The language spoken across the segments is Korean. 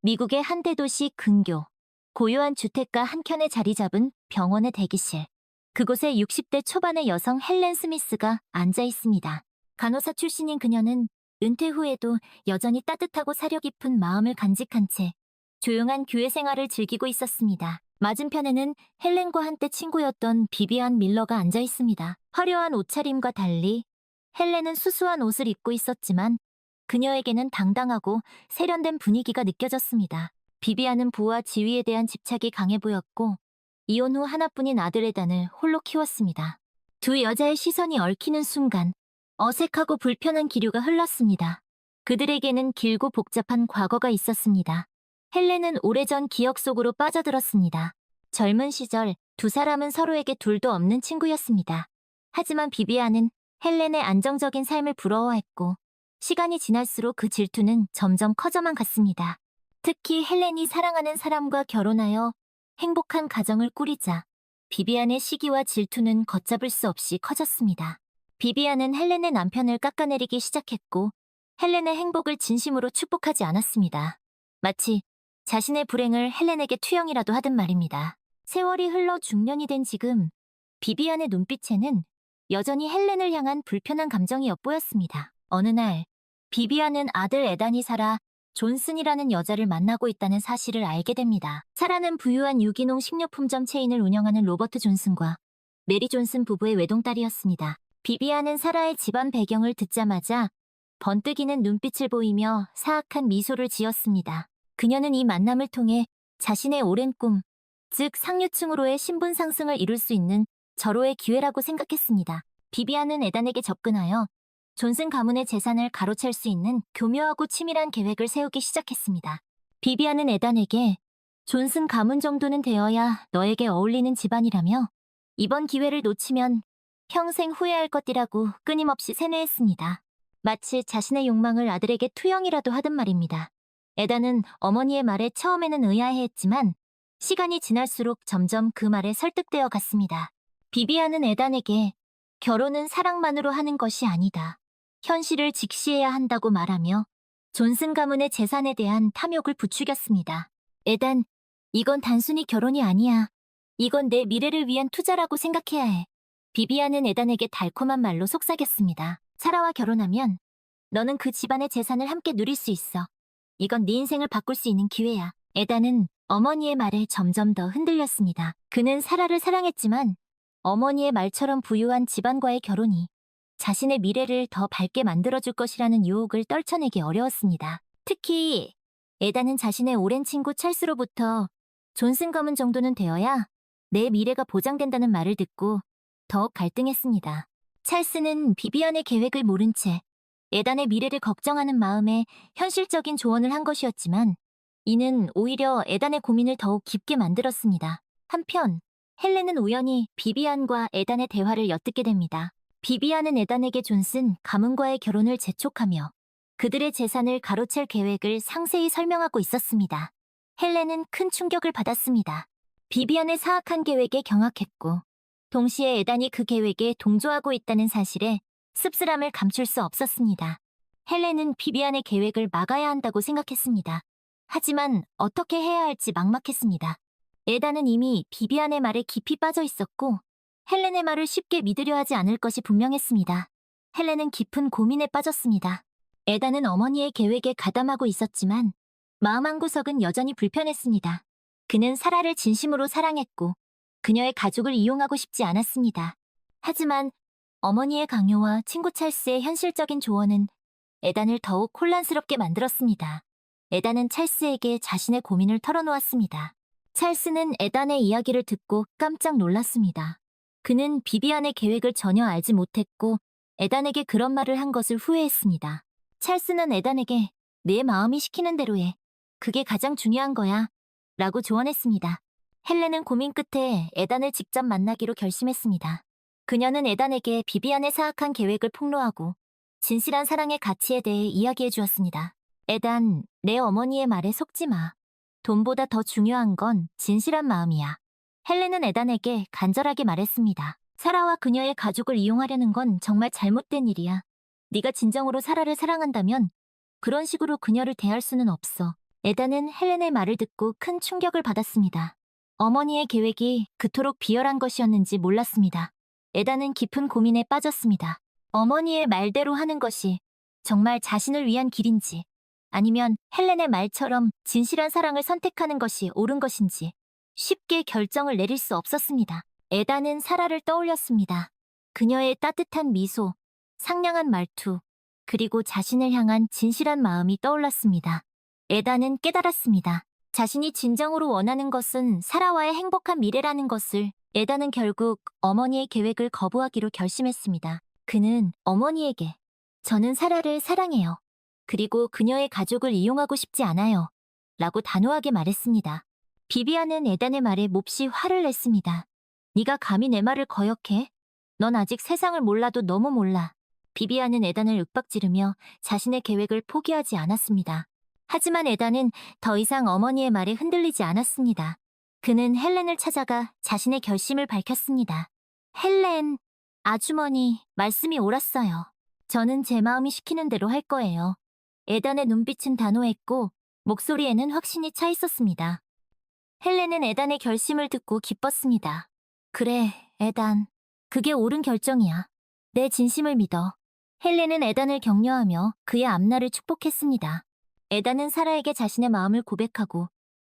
미국의 한 대도시 근교, 고요한 주택가 한켠에 자리 잡은 병원의 대기실. 그곳에 60대 초반의 여성 헬렌 스미스가 앉아 있습니다. 간호사 출신인 그녀는 은퇴 후에도 여전히 따뜻하고 사려 깊은 마음을 간직한 채 조용한 교회 생활을 즐기고 있었습니다. 맞은편에는 헬렌과 한때 친구였던 비비안 밀러가 앉아 있습니다. 화려한 옷차림과 달리 헬렌은 수수한 옷을 입고 있었지만 그녀에게는 당당하고 세련된 분위기가 느껴졌습니다. 비비안은 부와 지위에 대한 집착이 강해 보였고 이혼 후 하나뿐인 아들 에단을 홀로 키웠습니다. 두 여자의 시선이 얽히는 순간 어색하고 불편한 기류가 흘렀습니다. 그들에게는 길고 복잡한 과거가 있었습니다. 헬렌은 오래전 기억 속으로 빠져들었습니다. 젊은 시절 두 사람은 서로에게 둘도 없는 친구였습니다. 하지만 비비안은 헬렌의 안정적인 삶을 부러워했고 시간이 지날수록 그 질투는 점점 커져만 갔습니다. 특히 헬렌이 사랑하는 사람과 결혼하여 행복한 가정을 꾸리자 비비안의 시기와 질투는 걷잡을 수 없이 커졌습니다. 비비안은 헬렌의 남편을 깎아내리기 시작했고 헬렌의 행복을 진심으로 축복하지 않았습니다. 마치 자신의 불행을 헬렌에게 투영이라도 하듯 말입니다. 세월이 흘러 중년이 된 지금 비비안의 눈빛에는 여전히 헬렌을 향한 불편한 감정이 엿보였습니다. 어느 날 비비안은 아들 에단이 사라 존슨이라는 여자를 만나고 있다는 사실을 알게 됩니다. 사라는 부유한 유기농 식료품점 체인을 운영하는 로버트 존슨과 메리 존슨 부부의 외동딸이었습니다. 비비안은 사라의 집안 배경을 듣자마자 번뜩이는 눈빛을 보이며 사악한 미소를 지었습니다. 그녀는 이 만남을 통해 자신의 오랜 꿈, 즉 상류층으로의 신분 상승을 이룰 수 있는 절호의 기회라고 생각했습니다. 비비안은 에단에게 접근하여 존슨 가문의 재산을 가로챌 수 있는 교묘하고 치밀한 계획을 세우기 시작했습니다. 비비안은 에단에게 존슨 가문 정도는 되어야 너에게 어울리는 집안이라며 이번 기회를 놓치면 평생 후회할 것이라고 끊임없이 세뇌했습니다. 마치 자신의 욕망을 아들에게 투영이라도 하듯 말입니다. 에단은 어머니의 말에 처음에는 의아해했지만 시간이 지날수록 점점 그 말에 설득되어 갔습니다. 비비안은 에단에게 결혼은 사랑만으로 하는 것이 아니다. 현실을 직시해야 한다고 말하며 존슨 가문의 재산에 대한 탐욕을 부추겼습니다. 에단, 이건 단순히 결혼이 아니야. 이건 내 미래를 위한 투자라고 생각해야 해. 비비안은 에단에게 달콤한 말로 속삭였습니다. 사라와 결혼하면 너는 그 집안의 재산을 함께 누릴 수 있어. 이건 네 인생을 바꿀 수 있는 기회야. 에단은 어머니의 말에 점점 더 흔들렸습니다. 그는 사라를 사랑했지만 어머니의 말처럼 부유한 집안과의 결혼이 자신의 미래를 더 밝게 만들어줄 것이라는 유혹을 떨쳐내기 어려웠습니다. 특히 에단은 자신의 오랜 친구 찰스로부터 존슨 가문 정도는 되어야 내 미래가 보장된다는 말을 듣고 더욱 갈등했습니다. 찰스는 비비안의 계획을 모른 채 에단의 미래를 걱정하는 마음에 현실적인 조언을 한 것이었지만 이는 오히려 에단의 고민을 더욱 깊게 만들었습니다. 한편 헬렌은 우연히 비비안과 에단의 대화를 엿듣게 됩니다. 비비안은 에단에게 존슨 가문과의 결혼을 재촉하며 그들의 재산을 가로챌 계획을 상세히 설명하고 있었습니다. 헬렌은 큰 충격을 받았습니다. 비비안의 사악한 계획에 경악했고 동시에 에단이 그 계획에 동조하고 있다는 사실에 씁쓸함을 감출 수 없었습니다. 헬렌은 비비안의 계획을 막아야 한다고 생각했습니다. 하지만 어떻게 해야 할지 막막했습니다. 에단은 이미 비비안의 말에 깊이 빠져 있었고 헬렌의 말을 쉽게 믿으려 하지 않을 것이 분명했습니다. 헬렌은 깊은 고민에 빠졌습니다. 에단은 어머니의 계획에 가담하고 있었지만 마음 한구석은 여전히 불편했습니다. 그는 사라를 진심으로 사랑했고 그녀의 가족을 이용하고 싶지 않았습니다. 하지만 어머니의 강요와 친구 찰스의 현실적인 조언은 에단을 더욱 혼란스럽게 만들었습니다. 에단은 찰스에게 자신의 고민을 털어놓았습니다. 찰스는 에단의 이야기를 듣고 깜짝 놀랐습니다. 그는 비비안의 계획을 전혀 알지 못했고 에단에게 그런 말을 한 것을 후회했습니다. 찰스는 에단에게 내 마음이 시키는 대로 해. 그게 가장 중요한 거야. 라고 조언했습니다. 헬렌은 고민 끝에 에단을 직접 만나기로 결심했습니다. 그녀는 에단에게 비비안의 사악한 계획을 폭로하고 진실한 사랑의 가치에 대해 이야기해 주었습니다. 에단, 내 어머니의 말에 속지 마. 돈보다 더 중요한 건 진실한 마음이야. 헬렌은 에단에게 간절하게 말했습니다. 사라와 그녀의 가족을 이용하려는 건 정말 잘못된 일이야. 네가 진정으로 사라를 사랑한다면 그런 식으로 그녀를 대할 수는 없어. 에단은 헬렌의 말을 듣고 큰 충격을 받았습니다. 어머니의 계획이 그토록 비열한 것이었는지 몰랐습니다. 에단은 깊은 고민에 빠졌습니다. 어머니의 말대로 하는 것이 정말 자신을 위한 길인지, 아니면 헬렌의 말처럼 진실한 사랑을 선택하는 것이 옳은 것인지 쉽게 결정을 내릴 수 없었습니다. 에단은 사라를 떠올렸습니다. 그녀의 따뜻한 미소, 상냥한 말투, 그리고 자신을 향한 진실한 마음이 떠올랐습니다. 에단은 깨달았습니다. 자신이 진정으로 원하는 것은 사라와의 행복한 미래라는 것을. 에단은 결국 어머니의 계획을 거부하기로 결심했습니다. 그는 어머니에게 "저는 사라를 사랑해요. 그리고 그녀의 가족을 이용하고 싶지 않아요. 라고 단호하게 말했습니다. 비비안은 에단의 말에 몹시 화를 냈습니다. "네가 감히 내 말을 거역해? 넌 아직 세상을 몰라도 너무 몰라." 비비안은 에단을 윽박지르며 자신의 계획을 포기하지 않았습니다. 하지만 에단은 더 이상 어머니의 말에 흔들리지 않았습니다. 그는 헬렌을 찾아가 자신의 결심을 밝혔습니다. "헬렌, 아주머니, 말씀이 옳았어요. 저는 제 마음이 시키는 대로 할 거예요." 에단의 눈빛은 단호했고 목소리에는 확신이 차 있었습니다. 헬렌은 에단의 결심을 듣고 기뻤습니다. "그래, 에단. 그게 옳은 결정이야. 내 진심을 믿어." 헬렌은 에단을 격려하며 그의 앞날을 축복했습니다. 에단은 사라에게 자신의 마음을 고백하고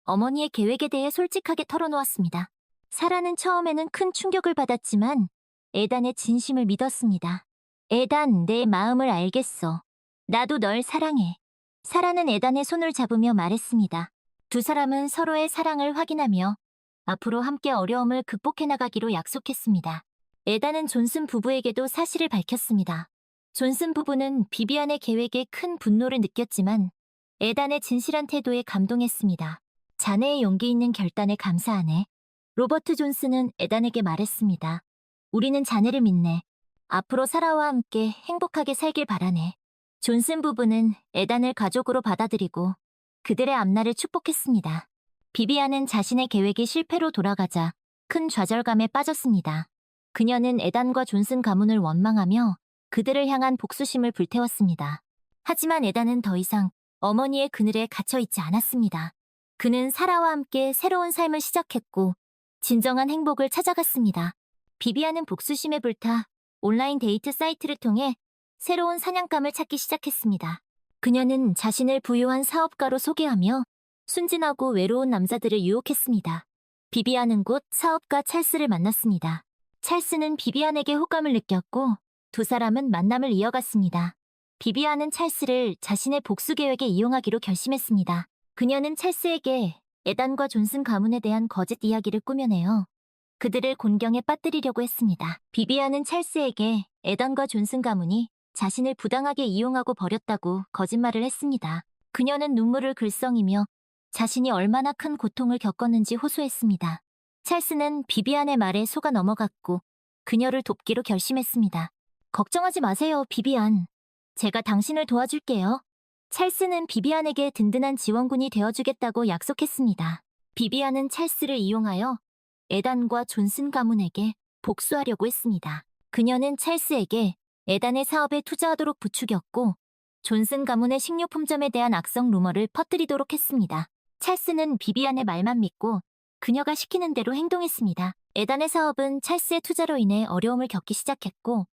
어머니의 계획에 대해 솔직하게 털어놓았습니다. 사라는 처음에는 큰 충격을 받았지만 에단의 진심을 믿었습니다. "에단, 내 마음을 알겠어. 나도 널 사랑해." 사라는 에단의 손을 잡으며 말했습니다. 두 사람은 서로의 사랑을 확인하며 앞으로 함께 어려움을 극복해 나가기로 약속했습니다. 에단은 존슨 부부에게도 사실을 밝혔습니다. 존슨 부부는 비비안의 계획에 큰 분노를 느꼈지만 에단의 진실한 태도에 감동했습니다. "자네의 용기 있는 결단에 감사하네." 로버트 존슨은 에단에게 말했습니다. "우리는 자네를 믿네. 앞으로 사라와 함께 행복하게 살길 바라네." 존슨 부부는 에단을 가족으로 받아들이고 그들의 앞날을 축복했습니다. 비비안은 자신의 계획이 실패로 돌아가자 큰 좌절감에 빠졌습니다. 그녀는 에단과 존슨 가문을 원망하며 그들을 향한 복수심을 불태웠습니다. 하지만 에단은 더 이상 어머니의 그늘에 갇혀있지 않았습니다. 그는 사라와 함께 새로운 삶을 시작했고 진정한 행복을 찾아갔습니다. 비비안은 복수심에 불타 온라인 데이트 사이트를 통해 새로운 사냥감을 찾기 시작했습니다. 그녀는 자신을 부유한 사업가로 소개하며 순진하고 외로운 남자들을 유혹했습니다. 비비안은 곧 사업가 찰스를 만났습니다. 찰스는 비비안에게 호감을 느꼈고 두 사람은 만남을 이어갔습니다. 비비안은 찰스를 자신의 복수 계획에 이용하기로 결심했습니다. 그녀는 찰스에게 에단과 존슨 가문에 대한 거짓 이야기를 꾸며내어 그들을 곤경에 빠뜨리려고 했습니다. 비비안은 찰스에게 에단과 존슨 가문이 자신을 부당하게 이용하고 버렸다고 거짓말을 했습니다. 그녀는 눈물을 글썽이며 자신이 얼마나 큰 고통을 겪었는지 호소했습니다. 찰스는 비비안의 말에 속아 넘어갔고 그녀를 돕기로 결심했습니다. "걱정하지 마세요, 비비안. 제가 당신을 도와줄게요." 찰스는 비비안에게 든든한 지원군이 되어주겠다고 약속했습니다. 비비안은 찰스를 이용하여 에단과 존슨 가문에게 복수하려고 했습니다. 그녀는 찰스에게 에단의 사업에 투자하도록 부추겼고 존슨 가문의 식료품점에 대한 악성 루머를 퍼뜨리도록 했습니다. 찰스는 비비안의 말만 믿고 그녀가 시키는 대로 행동했습니다. 에단의 사업은 찰스의 투자로 인해 어려움을 겪기 시작했고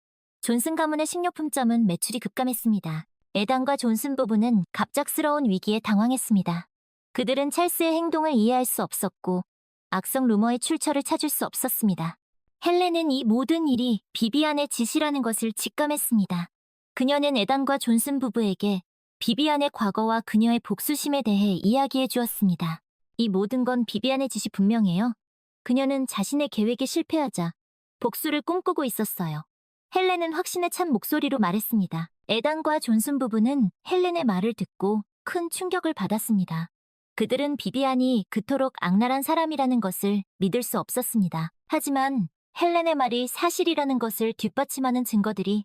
존슨 가문의 식료품점은 매출이 급감했습니다. 에단과 존슨 부부는 갑작스러운 위기에 당황했습니다. 그들은 찰스의 행동을 이해할 수 없었고 악성 루머의 출처를 찾을 수 없었습니다. 헬렌은 이 모든 일이 비비안의 짓이라는 것을 직감했습니다. 그녀는 에단과 존슨 부부에게 비비안의 과거와 그녀의 복수심에 대해 이야기해 주었습니다. 이 모든 건 비비안의 짓이 분명해요. 그녀는 자신의 계획에 실패하자 복수를 꿈꾸고 있었어요. 헬렌은 확신에 찬 목소리로 말했습니다. 에단과 존슨 부부는 헬렌의 말을 듣고 큰 충격을 받았습니다. 그들은 비비안이 그토록 악랄한 사람이라는 것을 믿을 수 없었습니다. 하지만 헬렌의 말이 사실이라는 것을 뒷받침하는 증거들이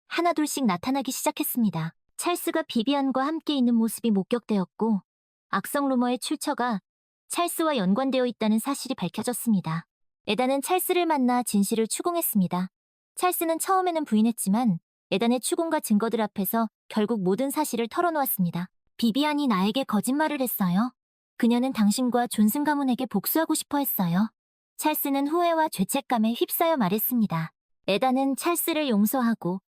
하나둘씩 나타나기 시작했습니다. 찰스가 비비안과 함께 있는 모습이 목격되었고 악성 루머의 출처가 찰스와 연관되어 있다는 사실이 밝혀졌습니다. 에단은 찰스를 만나 진실을 추궁했습니다. 찰스는 처음에는 부인했지만 에단의 추궁과 증거들 앞에서 결국 모든 사실을 털어놓았습니다. 비비안이 나에게 거짓말을 했어요. 그녀는 당신과 존슨 가문에게 복수하고 싶어 했어요. 찰스는 후회와 죄책감에 휩싸여 말했습니다. 에단은 찰스를 용서하고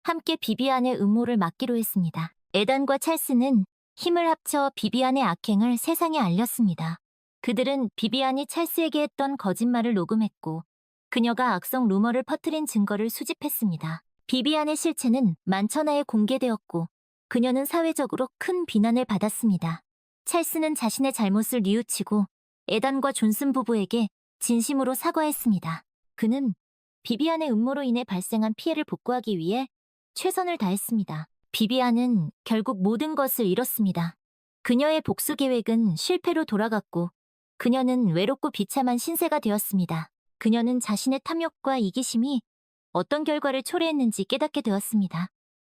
함께 비비안의 음모를 막기로 했습니다. 에단과 찰스는 힘을 합쳐 비비안의 악행을 세상에 알렸습니다. 그들은 비비안이 찰스에게 했던 거짓말을 녹음했고 그녀가 악성 루머를 퍼뜨린 증거를 수집했습니다. 비비안의 실체는 만천하에 공개되었고 그녀는 사회적으로 큰 비난을 받았습니다. 찰스는 자신의 잘못을 뉘우치고 에단과 존슨 부부에게 진심으로 사과했습니다. 그는 비비안의 음모로 인해 발생한 피해를 복구하기 위해 최선을 다했습니다. 비비안은 결국 모든 것을 잃었습니다. 그녀의 복수 계획은 실패로 돌아갔고 그녀는 외롭고 비참한 신세가 되었습니다. 그녀는 자신의 탐욕과 이기심이 어떤 결과를 초래했는지 깨닫게 되었습니다.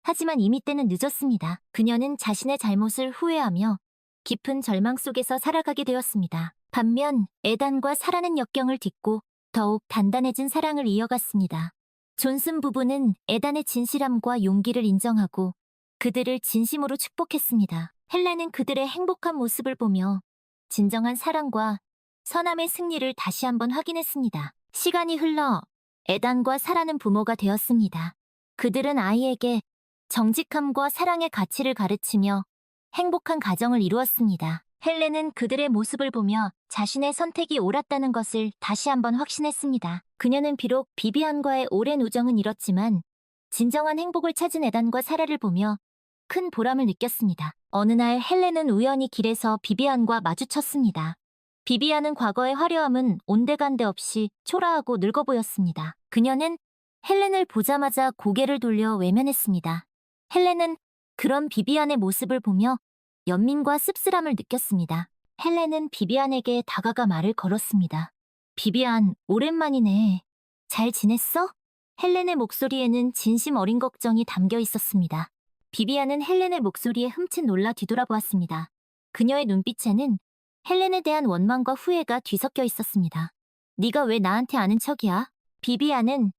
하지만 이미 때는 늦었습니다. 그녀는 자신의 잘못을 후회하며 깊은 절망 속에서 살아가게 되었습니다. 반면 에단과 사라는 역경을 딛고 더욱 단단해진 사랑을 이어갔습니다. 존슨 부부는 에단의 진실함과 용기를 인정하고 그들을 진심으로 축복했습니다. 헬렌은 그들의 행복한 모습을 보며 진정한 사랑과 선함의 승리를 다시 한번 확인했습니다. 시간이 흘러 에단과 사라는 부모가 되었습니다. 그들은 아이에게 정직함과 사랑의 가치를 가르치며 행복한 가정을 이루었습니다. 헬렌은 그들의 모습을 보며 자신의 선택이 옳았다는 것을 다시 한번 확신했습니다. 그녀는 비록 비비안과의 오랜 우정은 잃었지만 진정한 행복을 찾은 에단과 사라를 보며 큰 보람을 느꼈습니다. 어느 날 헬렌은 우연히 길에서 비비안과 마주쳤습니다. 비비안은 과거의 화려함은 온데간데 없이 초라하고 늙어 보였습니다. 그녀는 헬렌을 보자마자 고개를 돌려 외면했습니다. 헬렌은 그런 비비안의 모습을 보며 연민과 씁쓸함을 느꼈습니다. 헬렌은 비비안에게 다가가 말을 걸었습니다. 비비안, 오랜만이네. 잘 지냈어? 헬렌의 목소리에는 진심 어린 걱정이 담겨 있었습니다. 비비안은 헬렌의 목소리에 흠칫 놀라 뒤돌아보았습니다. 그녀의 눈빛에는 헬렌에 대한 원망과 후회가 뒤섞여 있었습니다. 네가 왜 나한테 아는 척이야? 비비안은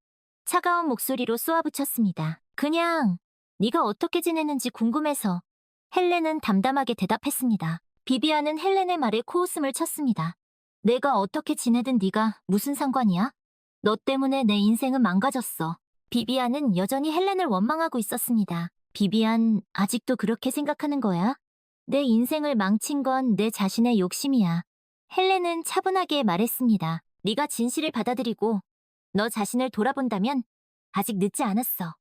차가운 목소리로 쏘아붙였습니다. 그냥 네가 어떻게 지내는지 궁금해서. 헬렌은 담담하게 대답했습니다. 비비안은 헬렌의 말에 코웃음을 쳤습니다. 내가 어떻게 지내든 네가 무슨 상관이야? 너 때문에 내 인생은 망가졌어. 비비안은 여전히 헬렌을 원망하고 있었습니다. 비비안, 아직도 그렇게 생각하는 거야? 내 인생을 망친 건 내 자신의 욕심이야. 헬렌은 차분하게 말했습니다. 네가 진실을 받아들이고 너 자신을 돌아본다면 아직 늦지 않았어.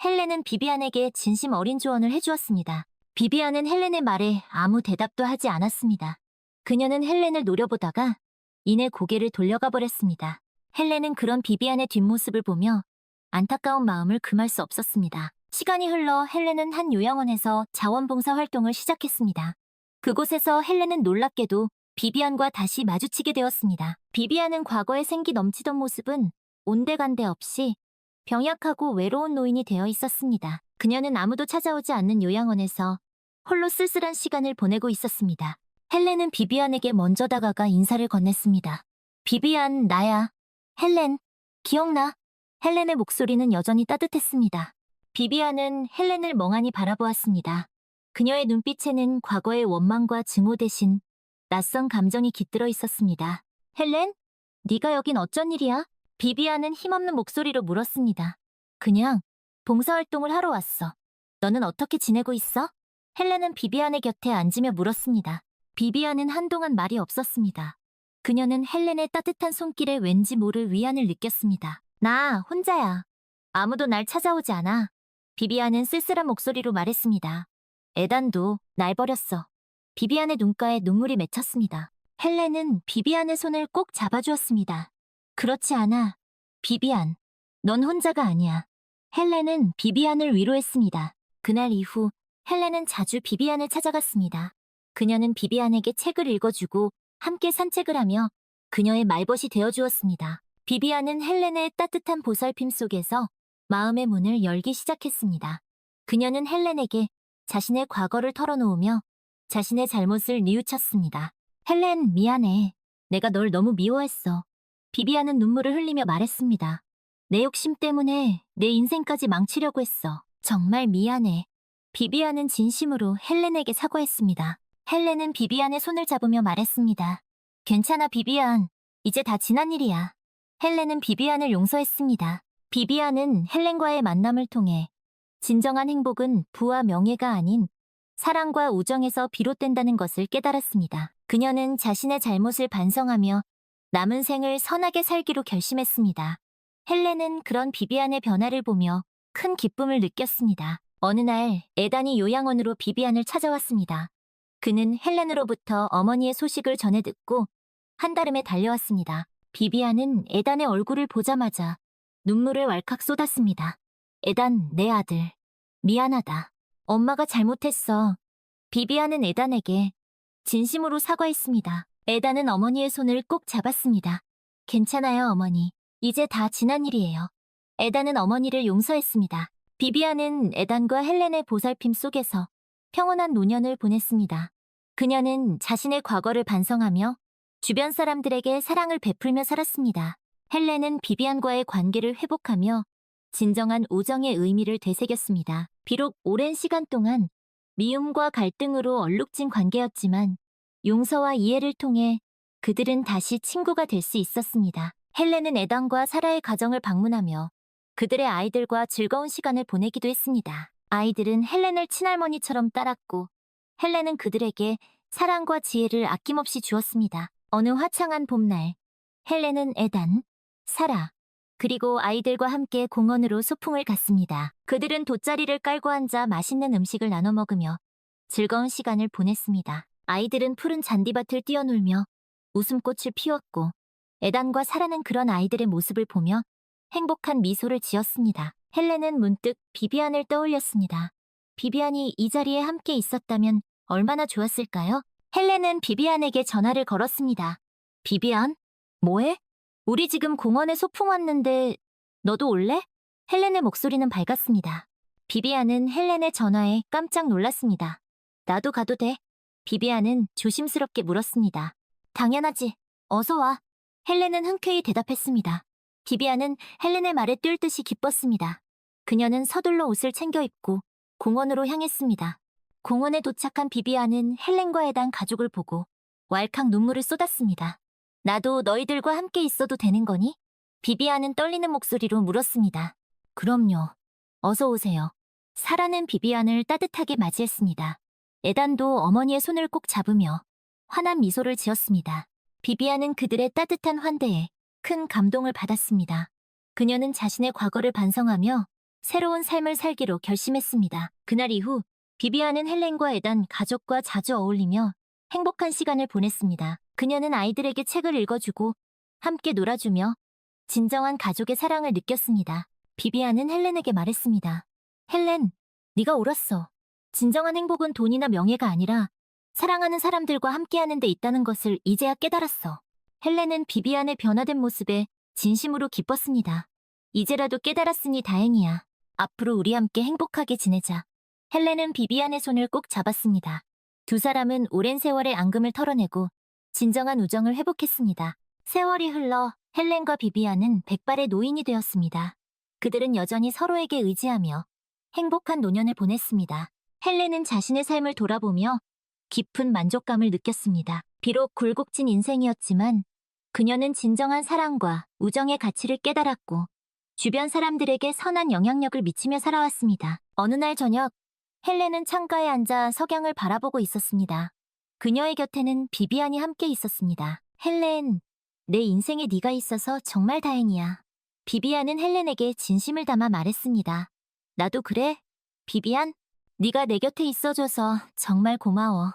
헬렌은 비비안에게 진심 어린 조언을 해주었습니다. 비비안은 헬렌의 말에 아무 대답도 하지 않았습니다. 그녀는 헬렌을 노려보다가 이내 고개를 돌려가 버렸습니다. 헬렌은 그런 비비안의 뒷모습을 보며 안타까운 마음을 금할 수 없었습니다. 시간이 흘러 헬렌은 한 요양원에서 자원봉사 활동을 시작했습니다. 그곳에서 헬렌은 놀랍게도 비비안과 다시 마주치게 되었습니다. 비비안은 과거에 생기 넘치던 모습은 온데간데 없이 병약하고 외로운 노인이 되어 있었습니다. 그녀는 아무도 찾아오지 않는 요양원에서 홀로 쓸쓸한 시간을 보내고 있었습니다. 헬렌은 비비안에게 먼저 다가가 인사를 건넸습니다. 비비안, 나야. 헬렌, 기억나? 헬렌의 목소리는 여전히 따뜻했습니다. 비비안은 헬렌을 멍하니 바라보았습니다. 그녀의 눈빛에는 과거의 원망과 증오 대신 낯선 감정이 깃들어 있었습니다. 헬렌? 네가 여긴 어쩐 일이야? 비비안은 힘없는 목소리로 물었습니다. 그냥 봉사활동을 하러 왔어. 너는 어떻게 지내고 있어? 헬렌은 비비안의 곁에 앉으며 물었습니다. 비비안은 한동안 말이 없었습니다. 그녀는 헬렌의 따뜻한 손길에 왠지 모를 위안을 느꼈습니다. 나 혼자야. 아무도 날 찾아오지 않아. 비비안은 쓸쓸한 목소리로 말했습니다. 에단도 날 버렸어. 비비안의 눈가에 눈물이 맺혔습니다. 헬렌은 비비안의 손을 꼭 잡아주었습니다. 그렇지 않아. 비비안, 넌 혼자가 아니야. 헬렌은 비비안을 위로했습니다. 그날 이후 헬렌은 자주 비비안을 찾아갔습니다. 그녀는 비비안에게 책을 읽어주고 함께 산책을 하며 그녀의 말벗이 되어주었습니다. 비비안은 헬렌의 따뜻한 보살핌 속에서 마음의 문을 열기 시작했습니다. 그녀는 헬렌에게 자신의 과거를 털어놓으며 자신의 잘못을 뉘우쳤습니다. 헬렌, 미안해. 내가 널 너무 미워했어. 비비안은 눈물을 흘리며 말했습니다. 내 욕심 때문에 내 인생까지 망치려고 했어. 정말 미안해. 비비안은 진심으로 헬렌에게 사과했습니다. 헬렌은 비비안의 손을 잡으며 말했습니다. 괜찮아, 비비안. 이제 다 지난 일이야. 헬렌은 비비안을 용서했습니다. 비비안은 헬렌과의 만남을 통해 진정한 행복은 부와 명예가 아닌 사랑과 우정에서 비롯된다는 것을 깨달았습니다. 그녀는 자신의 잘못을 반성하며 남은 생을 선하게 살기로 결심했습니다. 헬렌은 그런 비비안의 변화를 보며 큰 기쁨을 느꼈습니다. 어느 날 에단이 요양원으로 비비안을 찾아왔습니다. 그는 헬렌으로부터 어머니의 소식을 전해 듣고 한달음에 달려왔습니다. 비비안은 에단의 얼굴을 보자마자 눈물을 왈칵 쏟았습니다. 에단, 내 아들. 미안하다. 엄마가 잘못했어. 비비안은 에단에게 진심으로 사과했습니다. 에단은 어머니의 손을 꼭 잡았습니다. 괜찮아요, 어머니. 이제 다 지난 일이에요. 에단은 어머니를 용서했습니다. 비비안은 에단과 헬렌의 보살핌 속에서 평온한 노년을 보냈습니다. 그녀는 자신의 과거를 반성하며 주변 사람들에게 사랑을 베풀며 살았습니다. 헬렌은 비비안과의 관계를 회복하며 진정한 우정의 의미를 되새겼습니다. 비록 오랜 시간 동안 미움과 갈등으로 얼룩진 관계였지만 용서와 이해를 통해 그들은 다시 친구가 될 수 있었습니다. 헬렌은 에단과 사라의 가정을 방문하며 그들의 아이들과 즐거운 시간을 보내기도 했습니다. 아이들은 헬렌을 친할머니처럼 따랐고 헬렌은 그들에게 사랑과 지혜를 아낌없이 주었습니다. 어느 화창한 봄날, 헬렌은 에단, 사라, 그리고 아이들과 함께 공원으로 소풍을 갔습니다. 그들은 돗자리를 깔고 앉아 맛있는 음식을 나눠 먹으며 즐거운 시간을 보냈습니다. 아이들은 푸른 잔디밭을 뛰어놀며 웃음꽃을 피웠고 에단과 사라는 그런 아이들의 모습을 보며 행복한 미소를 지었습니다. 헬렌은 문득 비비안을 떠올렸습니다. 비비안이 이 자리에 함께 있었다면 얼마나 좋았을까요? 헬렌은 비비안에게 전화를 걸었습니다. 비비안? 뭐해? 우리 지금 공원에 소풍 왔는데 너도 올래? 헬렌의 목소리는 밝았습니다. 비비안은 헬렌의 전화에 깜짝 놀랐습니다. 나도 가도 돼? 비비안은 조심스럽게 물었습니다. 당연하지. 어서 와. 헬렌은 흔쾌히 대답했습니다. 비비안은 헬렌의 말에 뛸 듯이 기뻤습니다. 그녀는 서둘러 옷을 챙겨 입고 공원으로 향했습니다. 공원에 도착한 비비안은 헬렌과 에단 가족을 보고 왈칵 눈물을 쏟았습니다. 나도 너희들과 함께 있어도 되는 거니? 비비안은 떨리는 목소리로 물었습니다. 그럼요. 어서 오세요. 사라는 비비안을 따뜻하게 맞이했습니다. 에단도 어머니의 손을 꼭 잡으며 환한 미소를 지었습니다. 비비안은 그들의 따뜻한 환대에 큰 감동을 받았습니다. 그녀는 자신의 과거를 반성하며 새로운 삶을 살기로 결심했습니다. 그날 이후 비비안은 헬렌과 에단 가족과 자주 어울리며 행복한 시간을 보냈습니다. 그녀는 아이들에게 책을 읽어주고 함께 놀아주며 진정한 가족의 사랑을 느꼈습니다. 비비안은 헬렌에게 말했습니다. 헬렌, 네가 옳았어. 진정한 행복은 돈이나 명예가 아니라 사랑하는 사람들과 함께하는 데 있다는 것을 이제야 깨달았어. 헬렌은 비비안의 변화된 모습에 진심으로 기뻤습니다. 이제라도 깨달았으니 다행이야. 앞으로 우리 함께 행복하게 지내자. 헬렌은 비비안의 손을 꼭 잡았습니다. 두 사람은 오랜 세월의 앙금을 털어내고 진정한 우정을 회복했습니다. 세월이 흘러 헬렌과 비비안은 백발의 노인이 되었습니다. 그들은 여전히 서로에게 의지하며 행복한 노년을 보냈습니다. 헬렌은 자신의 삶을 돌아보며 깊은 만족감을 느꼈습니다. 비록 굴곡진 인생이었지만 그녀는 진정한 사랑과 우정의 가치를 깨달았고 주변 사람들에게 선한 영향력을 미치며 살아왔습니다. 어느 날 저녁, 헬렌은 창가에 앉아 석양을 바라보고 있었습니다. 그녀의 곁에는 비비안이 함께 있었습니다. 헬렌, 내 인생에 네가 있어서 정말 다행이야. 비비안은 헬렌에게 진심을 담아 말했습니다. 나도 그래, 비비안. 네가 내 곁에 있어줘서 정말 고마워.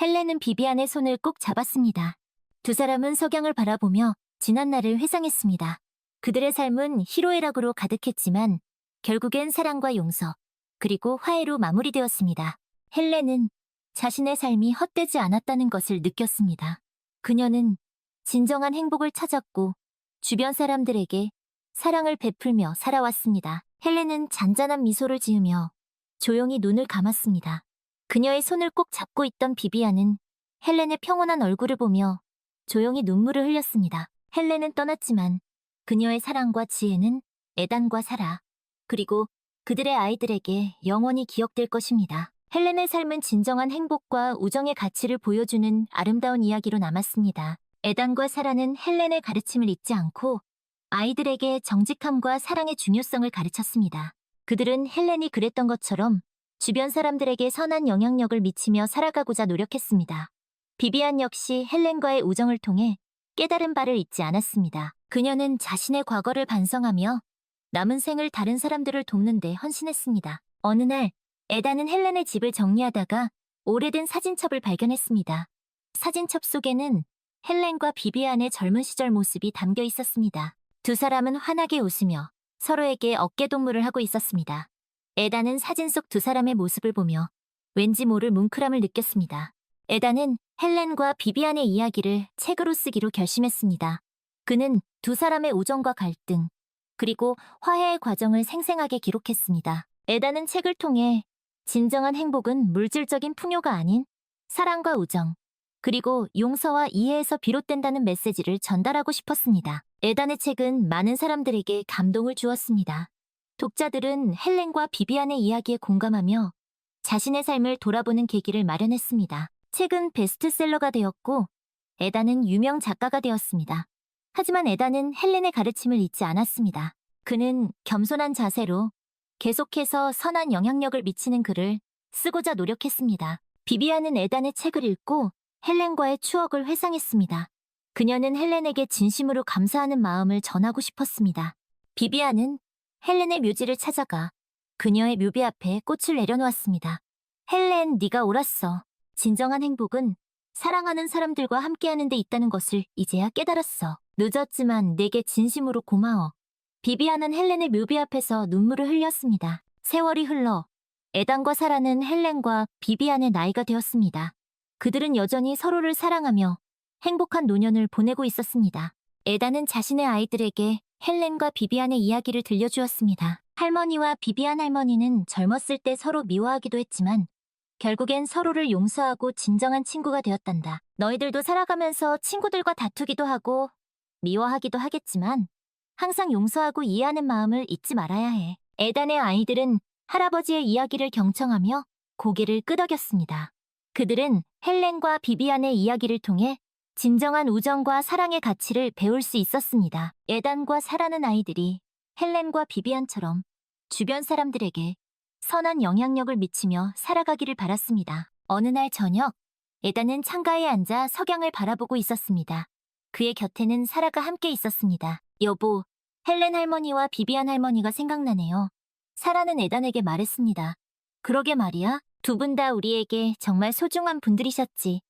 헬렌은 비비안의 손을 꼭 잡았습니다. 두 사람은 석양을 바라보며 지난 날을 회상했습니다. 그들의 삶은 희로애락으로 가득했지만 결국엔 사랑과 용서, 그리고 화해로 마무리되었습니다. 헬렌은 자신의 삶이 헛되지 않았다는 것을 느꼈습니다. 그녀는 진정한 행복을 찾았고 주변 사람들에게 사랑을 베풀며 살아왔습니다. 헬렌은 잔잔한 미소를 지으며 조용히 눈을 감았습니다. 그녀의 손을 꼭 잡고 있던 비비안은 헬렌의 평온한 얼굴을 보며 조용히 눈물을 흘렸습니다. 헬렌은 떠났지만 그녀의 사랑과 지혜는 에단과 사라, 그리고 그들의 아이들에게 영원히 기억될 것입니다. 헬렌의 삶은 진정한 행복과 우정의 가치를 보여주는 아름다운 이야기로 남았습니다. 에단과 사라는 헬렌의 가르침을 잊지 않고 아이들에게 정직함과 사랑의 중요성을 가르쳤습니다. 그들은 헬렌이 그랬던 것처럼 주변 사람들에게 선한 영향력을 미치며 살아가고자 노력했습니다. 비비안 역시 헬렌과의 우정을 통해 깨달은 바를 잊지 않았습니다. 그녀는 자신의 과거를 반성하며 남은 생을 다른 사람들을 돕는 데 헌신했습니다. 어느 날 에다는 헬렌의 집을 정리하다가 오래된 사진첩을 발견했습니다. 사진첩 속에는 헬렌과 비비안의 젊은 시절 모습이 담겨 있었습니다. 두 사람은 환하게 웃으며 서로에게 어깨동무를 하고 있었습니다. 에다는 사진 속 두 사람의 모습을 보며 왠지 모를 뭉클함을 느꼈습니다. 에다는 헬렌과 비비안의 이야기를 책으로 쓰기로 결심했습니다. 그는 두 사람의 우정과 갈등, 그리고 화해의 과정을 생생하게 기록했습니다. 에다는 책을 통해 진정한 행복은 물질적인 풍요가 아닌 사랑과 우정, 그리고 용서와 이해에서 비롯된다는 메시지를 전달하고 싶었습니다. 에단의 책은 많은 사람들에게 감동을 주었습니다. 독자들은 헬렌과 비비안의 이야기에 공감하며 자신의 삶을 돌아보는 계기를 마련했습니다. 책은 베스트셀러가 되었고 에단은 유명 작가가 되었습니다. 하지만 에단은 헬렌의 가르침을 잊지 않았습니다. 그는 겸손한 자세로 계속해서 선한 영향력을 미치는 글을 쓰고자 노력했습니다. 비비안은 에단의 책을 읽고 헬렌과의 추억을 회상했습니다. 그녀는 헬렌에게 진심으로 감사하는 마음을 전하고 싶었습니다. 비비안은 헬렌의 묘지를 찾아가 그녀의 묘비 앞에 꽃을 내려놓았습니다. 헬렌, 네가 옳았어. 진정한 행복은 사랑하는 사람들과 함께하는 데 있다는 것을 이제야 깨달았어. 늦었지만 내게 진심으로 고마워. 비비안은 헬렌의 묘비 앞에서 눈물을 흘렸습니다. 세월이 흘러 에단과 사라는 헬렌과 비비안의 나이가 되었습니다. 그들은 여전히 서로를 사랑하며 행복한 노년을 보내고 있었습니다. 에단은 자신의 아이들에게 헬렌과 비비안의 이야기를 들려주었습니다. 할머니와 비비안 할머니는 젊었을 때 서로 미워하기도 했지만 결국엔 서로를 용서하고 진정한 친구가 되었단다. 너희들도 살아가면서 친구들과 다투기도 하고 미워하기도 하겠지만 항상 용서하고 이해하는 마음을 잊지 말아야 해. 에단의 아이들은 할아버지의 이야기를 경청하며 고개를 끄덕였습니다. 그들은 헬렌과 비비안의 이야기를 통해 진정한 우정과 사랑의 가치를 배울 수 있었습니다. 에단과 사라는 아이들이 헬렌과 비비안처럼 주변 사람들에게 선한 영향력을 미치며 살아가기를 바랐습니다. 어느 날 저녁, 에단은 창가에 앉아 석양을 바라보고 있었습니다. 그의 곁에는 사라가 함께 있었습니다. 여보, 헬렌 할머니와 비비안 할머니가 생각나네요. 사라는 에단에게 말했습니다. 그러게 말이야. 두 분 다 우리에게 정말 소중한 분들이셨지.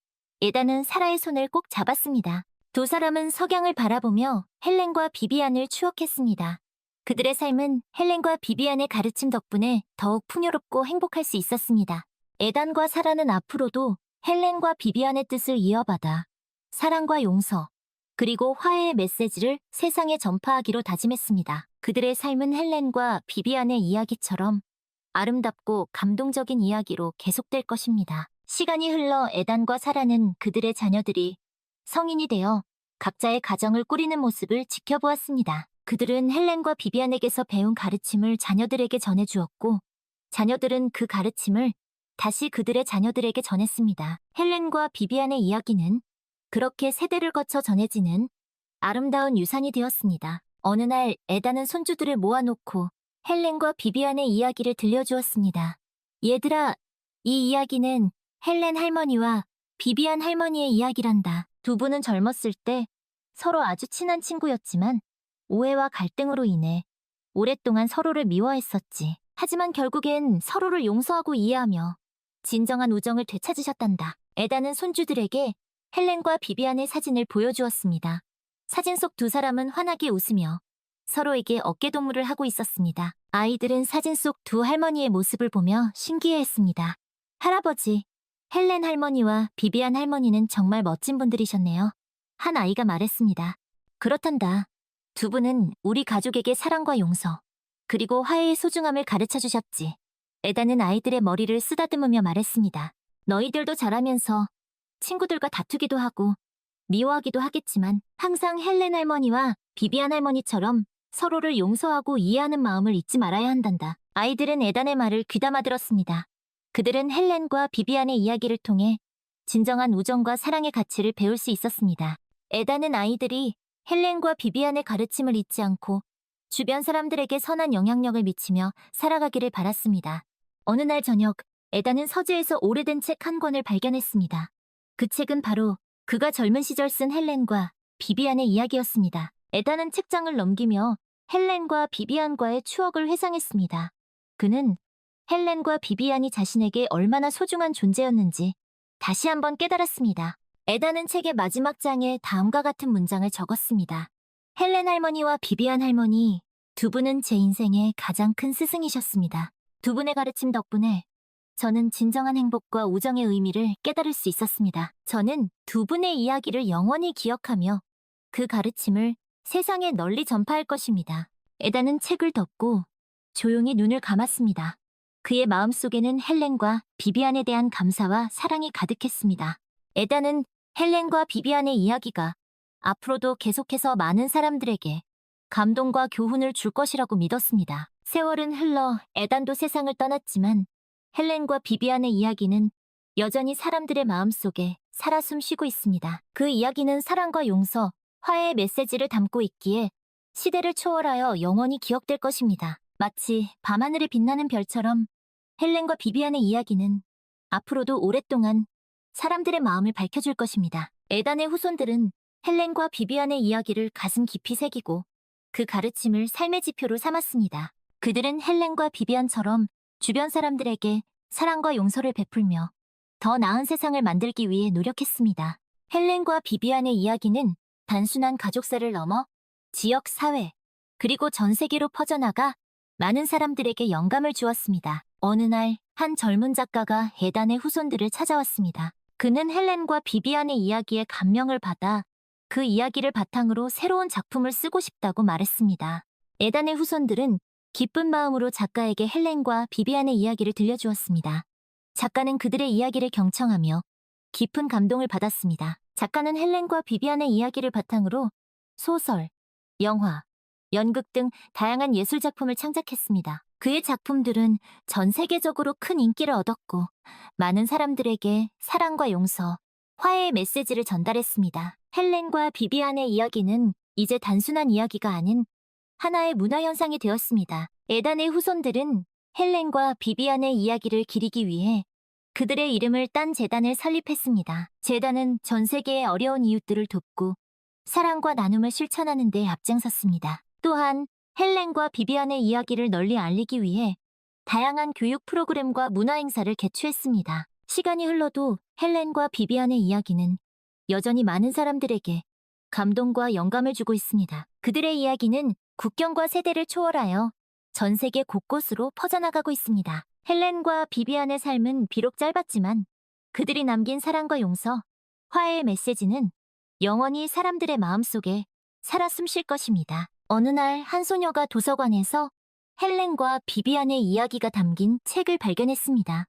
에단은 사라의 손을 꼭 잡았습니다. 두 사람은 석양을 바라보며 헬렌과 비비안을 추억했습니다. 그들의 삶은 헬렌과 비비안의 가르침 덕분에 더욱 풍요롭고 행복할 수 있었습니다. 에단과 사라는 앞으로도 헬렌과 비비안의 뜻을 이어받아 사랑과 용서, 그리고 화해의 메시지를 세상에 전파하기로 다짐했습니다. 그들의 삶은 헬렌과 비비안의 이야기처럼 아름답고 감동적인 이야기로 계속될 것입니다. 시간이 흘러 에단과 사라는 그들의 자녀들이 성인이 되어 각자의 가정을 꾸리는 모습을 지켜보았습니다. 그들은 헬렌과 비비안에게서 배운 가르침을 자녀들에게 전해주었고 자녀들은 그 가르침을 다시 그들의 자녀들에게 전했습니다. 헬렌과 비비안의 이야기는 그렇게 세대를 거쳐 전해지는 아름다운 유산이 되었습니다. 어느 날 에다는 손주들을 모아놓고 헬렌과 비비안의 이야기를 들려주었습니다. 얘들아, 이 이야기는 헬렌 할머니와 비비안 할머니의 이야기란다. 두 분은 젊었을 때 서로 아주 친한 친구였지만 오해와 갈등으로 인해 오랫동안 서로를 미워했었지. 하지만 결국엔 서로를 용서하고 이해하며 진정한 우정을 되찾으셨단다. 에다는 손주들에게 헬렌과 비비안의 사진을 보여주었습니다. 사진 속 두 사람은 환하게 웃으며 서로에게 어깨동무를 하고 있었습니다. 아이들은 사진 속 두 할머니의 모습을 보며 신기해했습니다. 할아버지, 헬렌 할머니와 비비안 할머니는 정말 멋진 분들이셨네요. 한 아이가 말했습니다. 그렇단다. 두 분은 우리 가족에게 사랑과 용서, 그리고 화해의 소중함을 가르쳐 주셨지. 에다는 아이들의 머리를 쓰다듬으며 말했습니다. 너희들도 자라면서 친구들과 다투기도 하고 미워하기도 하겠지만 항상 헬렌 할머니와 비비안 할머니처럼 서로를 용서하고 이해하는 마음을 잊지 말아야 한단다. 아이들은 에단의 말을 귀담아 들었습니다. 그들은 헬렌과 비비안의 이야기를 통해 진정한 우정과 사랑의 가치를 배울 수 있었습니다. 에단은 아이들이 헬렌과 비비안의 가르침을 잊지 않고 주변 사람들에게 선한 영향력을 미치며 살아가기를 바랐습니다. 어느 날 저녁, 에단은 서재에서 오래된 책 한 권을 발견했습니다. 그 책은 바로 그가 젊은 시절 쓴 헬렌과 비비안의 이야기였습니다. 에단은 책장을 넘기며 헬렌과 비비안과의 추억을 회상했습니다. 그는 헬렌과 비비안이 자신에게 얼마나 소중한 존재였는지 다시 한번 깨달았습니다. 에단은 책의 마지막 장에 다음과 같은 문장을 적었습니다. 헬렌 할머니와 비비안 할머니, 두 분은 제 인생의 가장 큰 스승이셨습니다. 두 분의 가르침 덕분에 저는 진정한 행복과 우정의 의미를 깨달을 수 있었습니다. 저는 두 분의 이야기를 영원히 기억하며 그 가르침을 세상에 널리 전파할 것입니다. 에단은 책을 덮고 조용히 눈을 감았습니다. 그의 마음속에는 헬렌과 비비안에 대한 감사와 사랑이 가득했습니다. 에단은 헬렌과 비비안의 이야기가 앞으로도 계속해서 많은 사람들에게 감동과 교훈을 줄 것이라고 믿었습니다. 세월은 흘러 에단도 세상을 떠났지만 헬렌과 비비안의 이야기는 여전히 사람들의 마음속에 살아 숨쉬고 있습니다. 그 이야기는 사랑과 용서, 화해의 메시지를 담고 있기에 시대를 초월하여 영원히 기억될 것입니다. 마치 밤하늘에 빛나는 별처럼 헬렌과 비비안의 이야기는 앞으로도 오랫동안 사람들의 마음을 밝혀줄 것입니다. 에단의 후손들은 헬렌과 비비안의 이야기를 가슴 깊이 새기고 그 가르침을 삶의 지표로 삼았습니다. 그들은 헬렌과 비비안처럼 주변 사람들에게 사랑과 용서를 베풀며 더 나은 세상을 만들기 위해 노력했습니다. 헬렌과 비비안의 이야기는 단순한 가족사를 넘어 지역, 사회, 그리고 전 세계로 퍼져나가 많은 사람들에게 영감을 주었습니다. 어느 날 한 젊은 작가가 에단의 후손들을 찾아왔습니다. 그는 헬렌과 비비안의 이야기에 감명을 받아 그 이야기를 바탕으로 새로운 작품을 쓰고 싶다고 말했습니다. 에단의 후손들은 기쁜 마음으로 작가에게 헬렌과 비비안의 이야기를 들려주었습니다. 작가는 그들의 이야기를 경청하며 깊은 감동을 받았습니다. 작가는 헬렌과 비비안의 이야기를 바탕으로 소설, 영화, 연극 등 다양한 예술작품을 창작했습니다. 그의 작품들은 전 세계적으로 큰 인기를 얻었고 많은 사람들에게 사랑과 용서, 화해의 메시지를 전달했습니다. 헬렌과 비비안의 이야기는 이제 단순한 이야기가 아닌 하나의 문화현상이 되었습니다. 에단의 후손들은 헬렌과 비비안의 이야기를 기리기 위해 그들의 이름을 딴 재단을 설립했습니다. 재단은 전 세계의 어려운 이웃들을 돕고 사랑과 나눔을 실천하는 데 앞장섰습니다. 또한 헬렌과 비비안의 이야기를 널리 알리기 위해 다양한 교육 프로그램과 문화 행사를 개최했습니다. 시간이 흘러도 헬렌과 비비안의 이야기는 여전히 많은 사람들에게 감동과 영감을 주고 있습니다. 그들의 이야기는 국경과 세대를 초월하여 전 세계 곳곳으로 퍼져나가고 있습니다. 헬렌과 비비안의 삶은 비록 짧았지만 그들이 남긴 사랑과 용서, 화해의 메시지는 영원히 사람들의 마음속에 살아 숨쉴 것입니다. 어느 날 한 소녀가 도서관에서 헬렌과 비비안의 이야기가 담긴 책을 발견했습니다.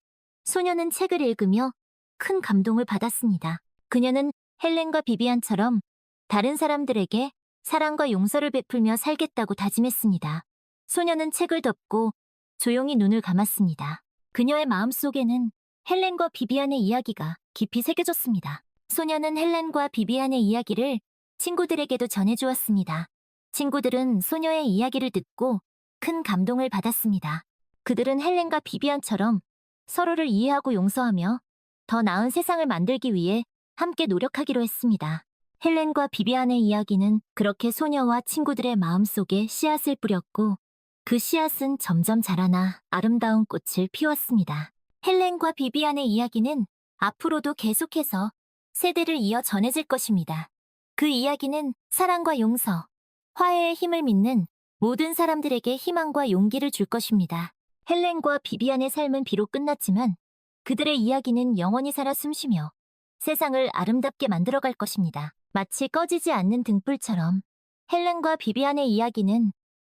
소녀는 책을 읽으며 큰 감동을 받았습니다. 그녀는 헬렌과 비비안처럼 다른 사람들에게 사랑과 용서를 베풀며 살겠다고 다짐했습니다. 소녀는 책을 덮고 조용히 눈을 감았습니다. 그녀의 마음속에는 헬렌과 비비안의 이야기가 깊이 새겨졌습니다. 소녀는 헬렌과 비비안의 이야기를 친구들에게도 전해주었습니다. 친구들은 소녀의 이야기를 듣고 큰 감동을 받았습니다. 그들은 헬렌과 비비안처럼 서로를 이해하고 용서하며 더 나은 세상을 만들기 위해 함께 노력하기로 했습니다. 헬렌과 비비안의 이야기는 그렇게 소녀와 친구들의 마음속에 씨앗을 뿌렸고 그 씨앗은 점점 자라나 아름다운 꽃을 피웠습니다. 헬렌과 비비안의 이야기는 앞으로도 계속해서 세대를 이어 전해질 것입니다. 그 이야기는 사랑과 용서, 화해의 힘을 믿는 모든 사람들에게 희망과 용기를 줄 것입니다. 헬렌과 비비안의 삶은 비록 끝났지만 그들의 이야기는 영원히 살아 숨쉬며 세상을 아름답게 만들어갈 것입니다. 마치 꺼지지 않는 등불처럼 헬렌과 비비안의 이야기는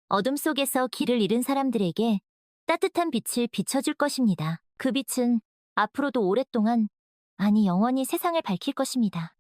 어둠 속에서 길을 잃은 사람들에게 따뜻한 빛을 비춰줄 것입니다. 그 빛은 앞으로도 오랫동안, 아니 영원히 세상을 밝힐 것입니다.